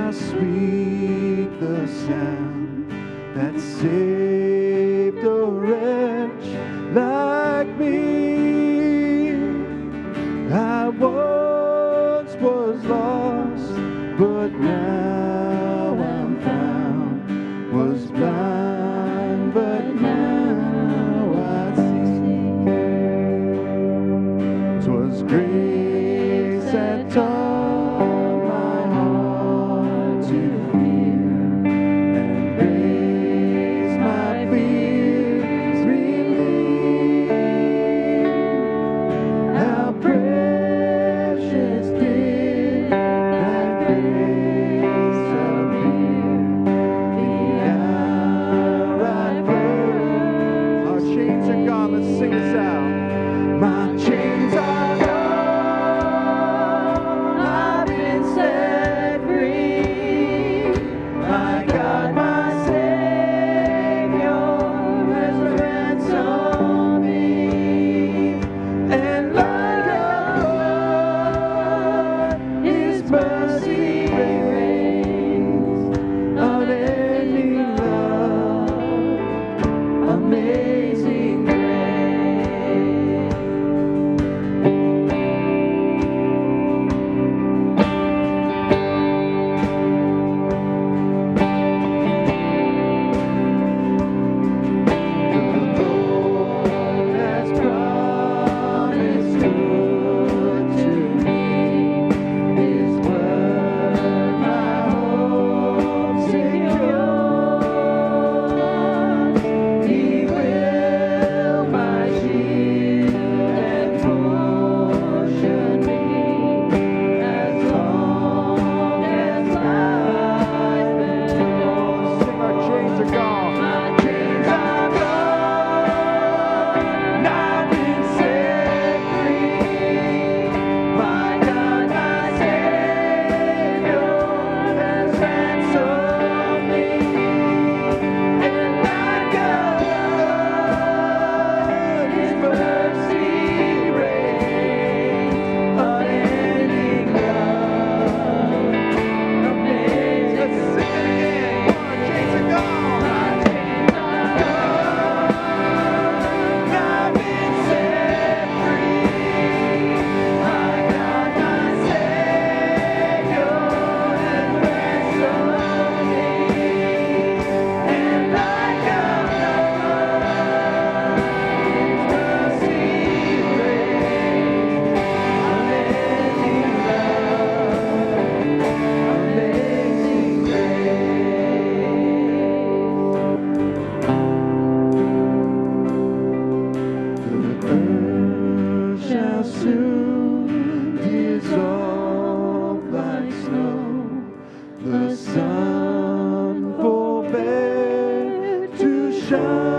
how sweet the sound that saved a wretch like me. I once was lost, but now I'm found. Was blind, but now I see. 'Twas grace that taught my heart to fear, and grace my fears relieved. How precious did that grace appear, the hour I first. Our chains are gone. Let's sing this out. My chains are gone, I've been set free. My God, my Savior has ransomed me. And like a flood, His mercy reigns, unending love, amazing grace. The Lord has promised good to me. His word my hope secures. He will my shield and portion be, as long as life endures. Sing, our chains are gone. My chains are gone, I've been set free. My God, my Savior has ransomed me. And like a flood, His mercy reigns, unending love, amazing. Let's sing it again. Our chains are gone. My chains are gone, I've been set free. My God, my Savior has ransomed me. And like a flood, His mercy reigns, unending love, amazing grace. The earth shall soon dissolve like snow. The sun forbear to shine.